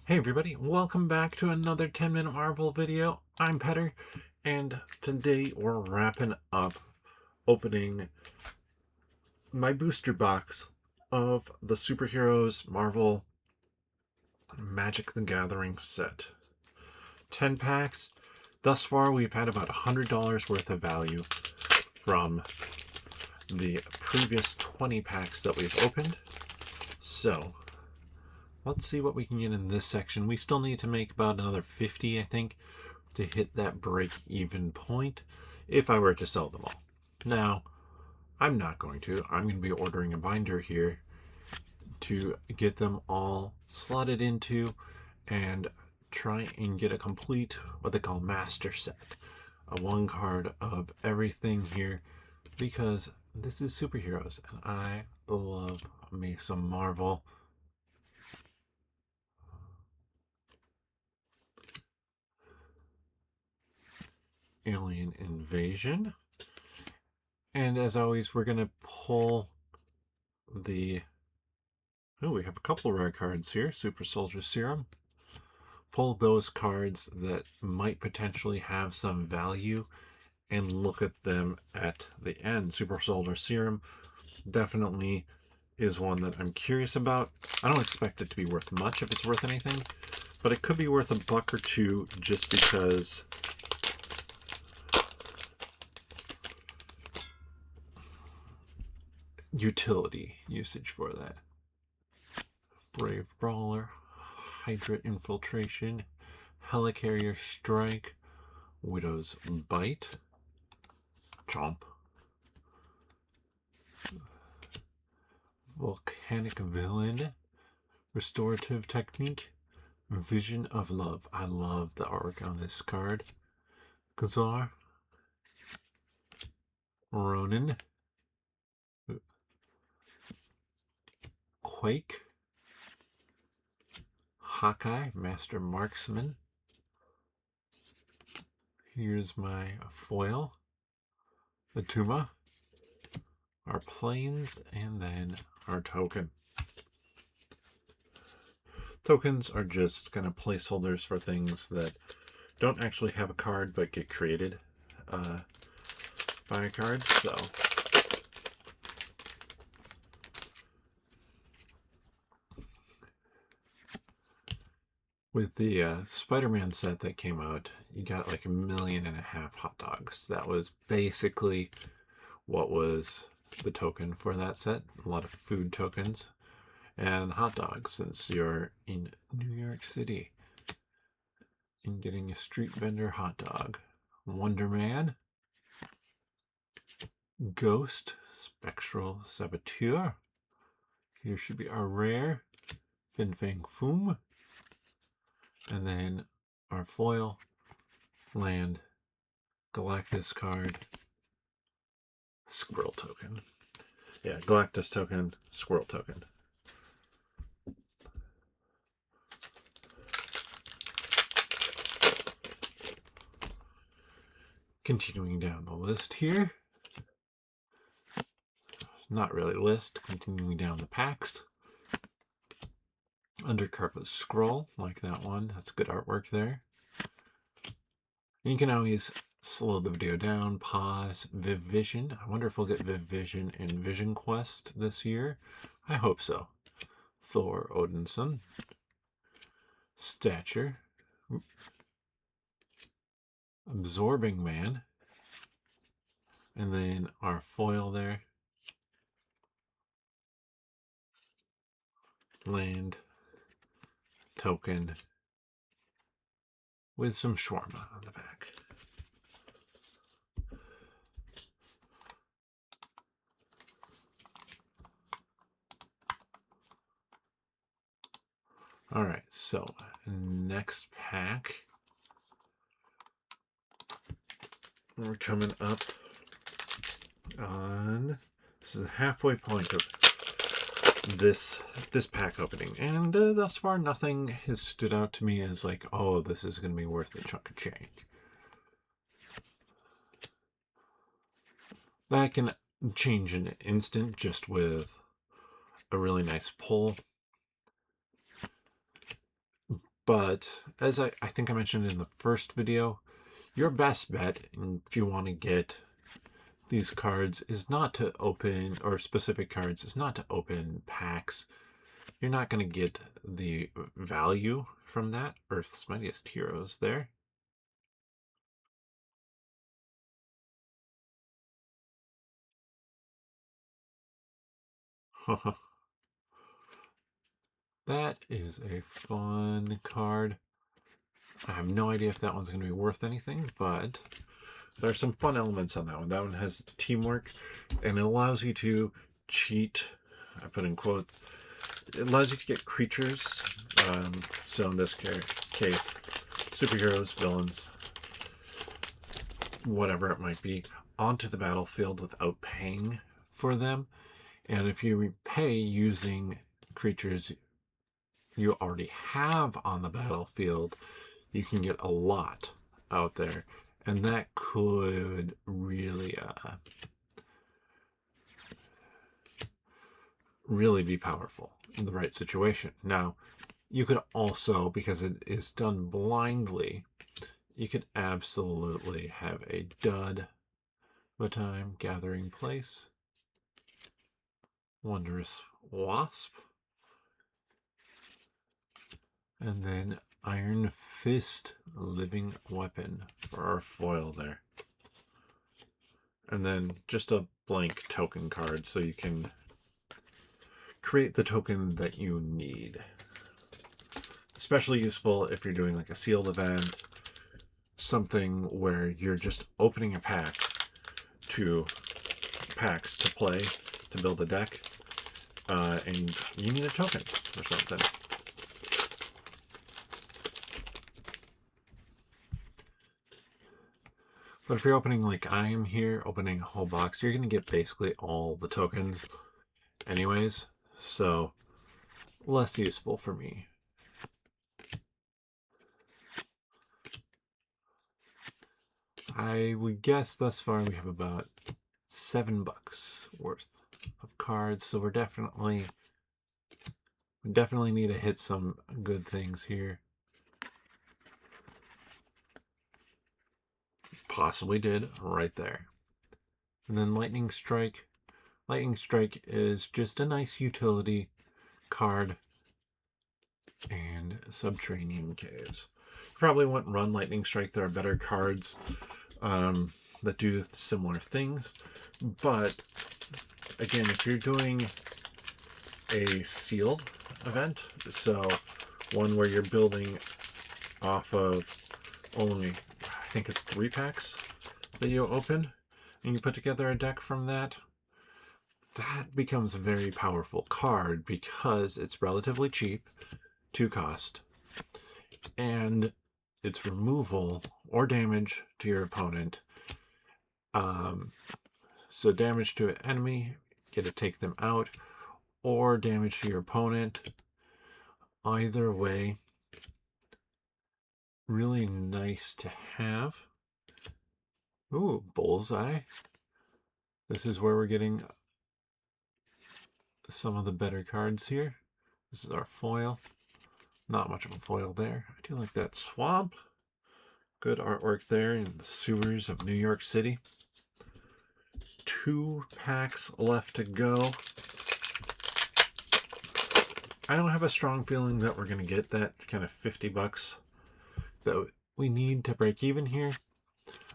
Hey everybody, welcome back to another 10-minute Marvel video. I'm Petter, and today we're wrapping up opening my booster box of the Superheroes Marvel Magic the Gathering set. 10 packs. Thus far, we've had about $100 worth of value from the previous 20 packs that we've opened. So, let's see what we can get in this section. We still need to make about another 50, I think, to hit that break-even point if I were to sell them all. Now, I'm not going to. I'm going to be ordering a binder here to get them all slotted into and try and get a complete, what they call master set. A one card of everything here, because this is superheroes and I love me some Marvel. Alien Invasion. And as always, we're going to pull the... Oh, we have a couple rare cards here. Super Soldier Serum. Pull those cards that might potentially have some value and look at them at the end. Super Soldier Serum definitely is one that I'm curious about. I don't expect it to be worth much if it's worth anything, but it could be worth a buck or two just because utility usage for that. Brave Brawler, Hydra Infiltration, Helicarrier Strike, Widow's Bite, Chomp, Volcanic Villain, Restorative Technique, Vision of Love. I love the artwork on this card. Khazar, Ronin, Quake, Hawkeye, Master Marksman. Here's my foil, the Tuma, our planes, and then our token. Tokens are just kind of placeholders for things that don't actually have a card but get created by a card. So with the Spider-Man set that came out, you got like 1.5 million hot dogs. That was basically what was the token for that set. A lot of food tokens and hot dogs, since you're in New York City and getting a street vendor hot dog. Wonder Man, Ghost, Spectral Saboteur. Here should be our rare, Fin Fang Foom. And then our foil, land, Galactus card, Squirrel token. Yeah, Galactus token, Squirrel token. Continuing down the list here. Not really list, continuing down the packs. Undercover Scroll, like that one. That's good artwork there. And you can always slow the video down, pause, Viv Vision. I wonder if we'll get Viv Vision in Vision Quest this year. I hope so. Thor Odinson. Stature. Absorbing Man. And then our foil there. Land. Token. With some shawarma on the back. Alright, so next pack. We're coming up on... This is the halfway point of this pack opening. And thus far, nothing has stood out to me as like, oh, this is going to be worth a chunk of change. That can change in an instant just with a really nice pull. But as I think I mentioned in the first video, your best bet if you want to get these cards is not to open, or specific cards is not to open packs. You're not going to get the value from that. Earth's Mightiest Heroes there. That is a fun card. I have no idea if that one's going to be worth anything, but there are some fun elements on that one. That one has teamwork, and it allows you to cheat. I put in quotes. It allows you to get creatures. So in this case, superheroes, villains, whatever it might be, onto the battlefield without paying for them. And if you repay using creatures you already have on the battlefield, you can get a lot out there. And that could really, really be powerful in the right situation. Now, you could also, because it is done blindly, you could absolutely have a dud of a time. Gathering Place, Wondrous Wasp, and then Iron Fist, Living Weapon for our foil there. And then just a blank token card so you can create the token that you need. Especially useful if you're doing like a sealed event, something where you're just opening a pack to packs to play, to build a deck, and you need a token or something. But if you're opening like I am here, opening a whole box, you're going to get basically all the tokens anyways, so less useful for me. I would guess thus far we have about $7 worth of cards, so we definitely need to hit some good things here. Possibly did right there. And then Lightning Strike. Lightning Strike is just a nice utility card. And Subterranean Caves. Probably wouldn't run Lightning Strike. There are better cards that do similar things. But again, if you're doing a sealed event, so one where you're building off of only, I think it's 3 packs that you open, and you put together a deck from that, that becomes a very powerful card because it's relatively cheap to cost, and its removal or damage to your opponent. So damage to an enemy, get to take them out, or damage to your opponent. Either way, really nice to have. Ooh, Bullseye. This is where we're getting some of the better cards here. This is our foil. Not much of a foil there. I do like that swamp. Good artwork there in the sewers of New York City. 2 packs left to go. I don't have a strong feeling that we're going to get that kind of $50 that we need to break even here.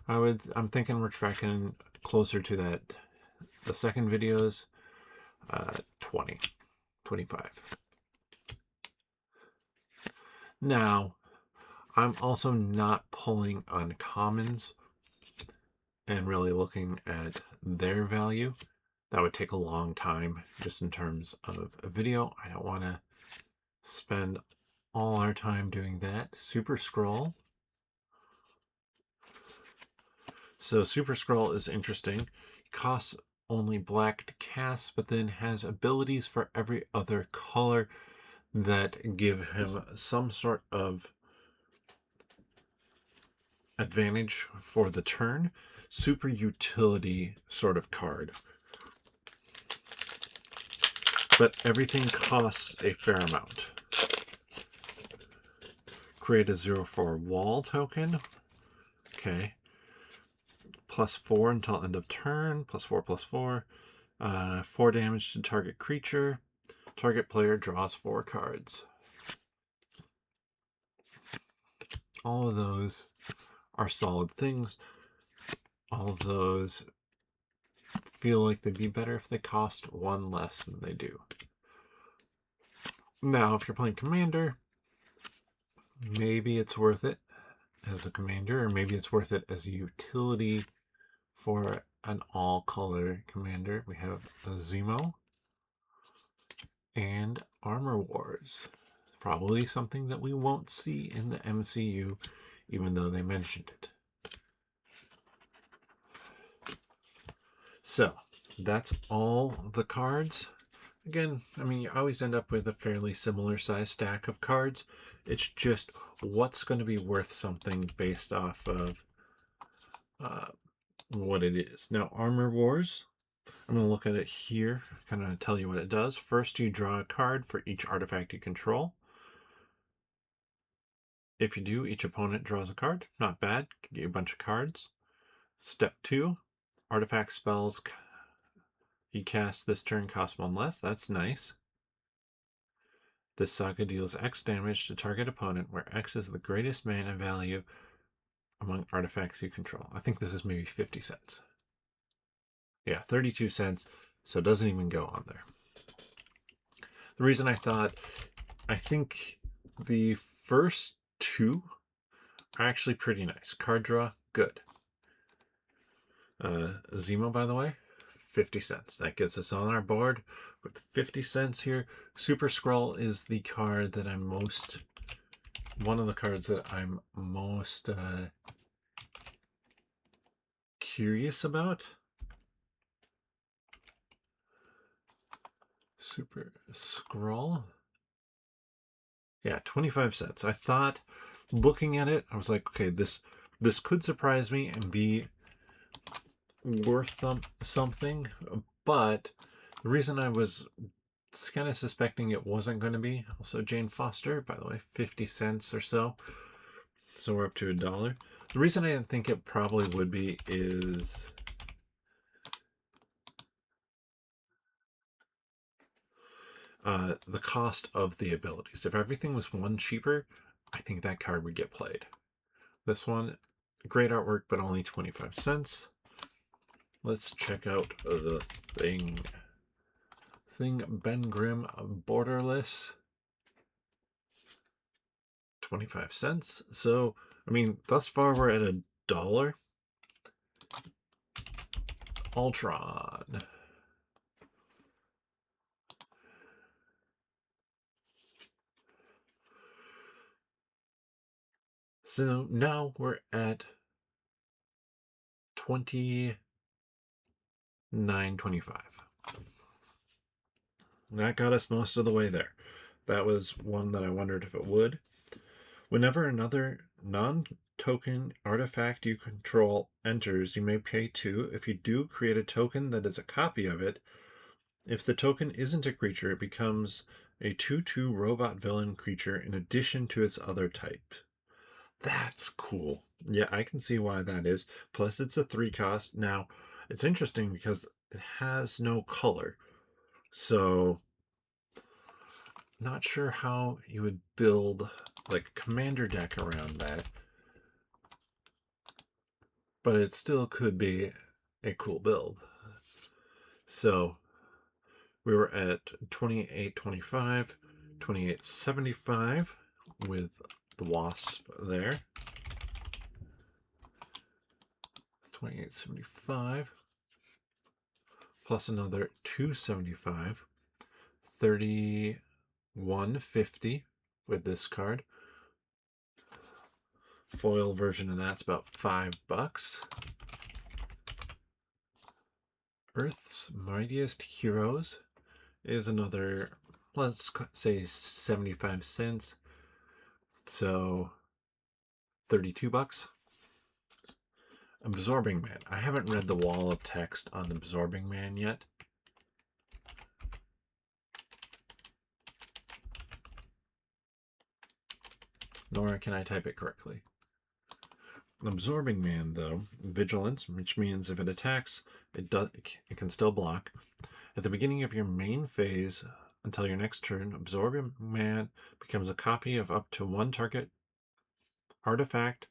I'm thinking we're tracking closer to that. The second video's 20, 25. Now, I'm also not pulling uncommons and really looking at their value. That would take a long time just in terms of a video. I don't want to spend all our time doing that. Super Scroll. So Super Scroll is interesting. It costs only black to cast, but then has abilities for every other color that give him some sort of advantage for the turn. Super utility sort of card. But everything costs a fair amount. Create a 0/4 wall token. Okay. +4 until end of turn. +4/+4. 4 damage to target creature. Target player draws 4 cards. All of those are solid things. All of those feel like they'd be better if they cost 1 less than they do. Now, if you're playing Commander, maybe it's worth it as a Commander, or maybe it's worth it as a utility for an all-color Commander. We have a Zemo and Armor Wars. Probably something that we won't see in the MCU, even though they mentioned it. So, that's all the cards. Again, I mean, you always end up with a fairly similar size stack of cards. It's just what's going to be worth something based off of what it is. Now, Armor Wars, I'm going to look at it here, kind of tell you what it does. First, you draw a card for each artifact you control. If you do, each opponent draws a card. Not bad. Get you a bunch of cards. Step 2, artifact spells you cast this turn cost 1 less. That's nice. This saga deals X damage to target opponent, where X is the greatest mana value among artifacts you control. I think this is maybe 50 cents. Yeah, 32 cents, so it doesn't even go on there. The reason I think the first 2 are actually pretty nice. Card draw, good. Zemo, by the way, 50 cents. That gets us on our board with 50 cents here. Super Scroll is the card that I'm most... one of the cards that I'm most curious about. Super Scroll. Yeah, 25 cents. I thought, looking at it, I was like, okay, this could surprise me and be worth something, but the reason I was kind of suspecting it wasn't going to be, also Jane Foster, by the way, 50 cents or so, so we're up to $1. The reason I didn't think it probably would be is the cost of the abilities. If everything was 1 cheaper, I think that card would get played. This one, great artwork, but only 25 cents. Let's check out the Thing Ben Grimm Borderless. 25 cents. So, I mean, thus far we're at $1. Ultron. So now we're at $29.25. That got us most of the way there. That was one that I wondered if it would. Whenever another non-token artifact you control enters, you may pay 2. If you do, create a token that is a copy of it. If the token isn't a creature, it becomes a 2/2 robot villain creature in addition to its other type. That's cool. Yeah, I can see why that is. Plus, it's a 3 cost. Now, it's interesting because it has no color. So, not sure how you would build like a commander deck around that. But it still could be a cool build. So, we were at $28.25, $28.75 with the Wasp there. $28.75 plus another $2.75, $31.50 with this card. Foil version of that's about $5. Earth's Mightiest Heroes is another, let's say 75 cents. So $32. Absorbing Man. I haven't read the wall of text on Absorbing Man yet. nor can I type it correctly. Absorbing Man, though, vigilance, which means if it attacks, it can still block. At the beginning of your main phase until your next turn, Absorbing Man becomes a copy of up to one target artifact,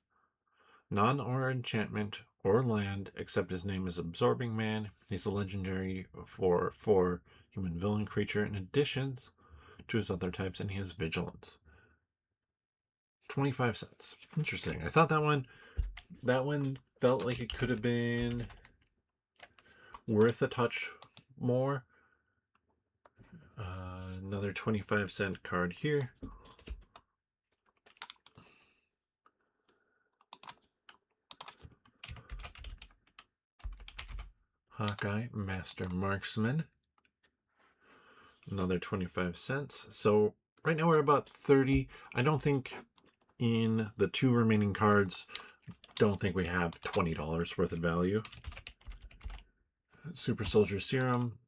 non-or enchantment, or land, except his name is Absorbing Man. He's a legendary for human villain creature in addition to his other types, and he has vigilance. 25 cents. Interesting. I thought that one felt like it could have been worth a touch more. Another 25-cent card here. Hawkeye, Master Marksman. Another 25 cents. So right now we're about 30. I don't think in the two remaining cards, don't think we have $20 worth of value. Super Soldier Serum,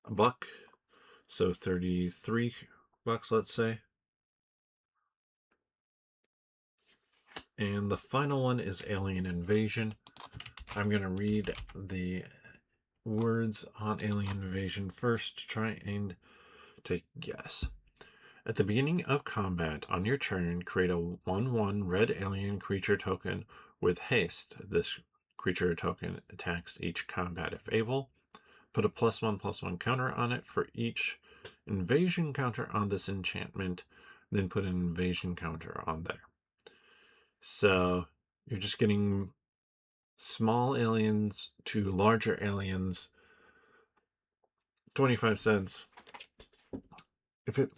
$1. So 33 bucks, let's say. And the final one is Alien Invasion. I'm going to read the words on Alien Invasion first to try and to guess. At the beginning of combat on your turn, create a 1/1 red alien creature token with haste. This creature token attacks each combat if able. Put a +1/+1 counter on it for each invasion counter on this enchantment, then put an invasion counter on there. So you're just getting small aliens to larger aliens. 25 cents. If it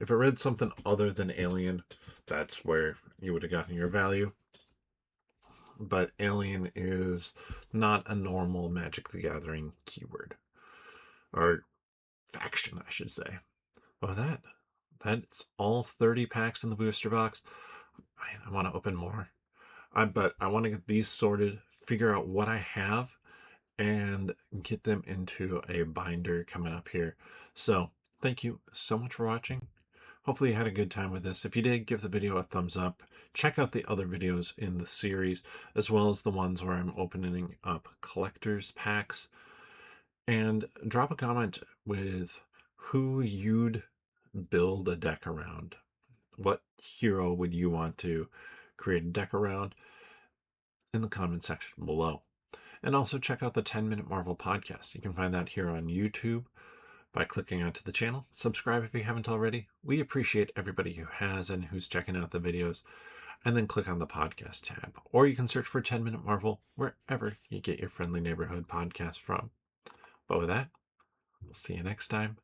read something other than alien, that's where you would have gotten your value. But alien is not a normal Magic the Gathering keyword. Or faction, I should say. Well, that's all 30 packs in the booster box. I want to open more. But I want to get these sorted, figure out what I have, and get them into a binder coming up here. So thank you so much for watching. Hopefully you had a good time with this. If you did, give the video a thumbs up. Check out the other videos in the series, as well as the ones where I'm opening up collector's packs. And drop a comment with who you'd build a deck around. What hero would you want to create a deck around in the comment section below. And also check out the 10-Minute Marvel podcast. You can find that here on YouTube by clicking onto the channel. Subscribe if you haven't already. We appreciate everybody who has and who's checking out the videos. And then click on the podcast tab. Or you can search for 10-Minute Marvel wherever you get your friendly neighborhood podcast from. But with that, we'll see you next time.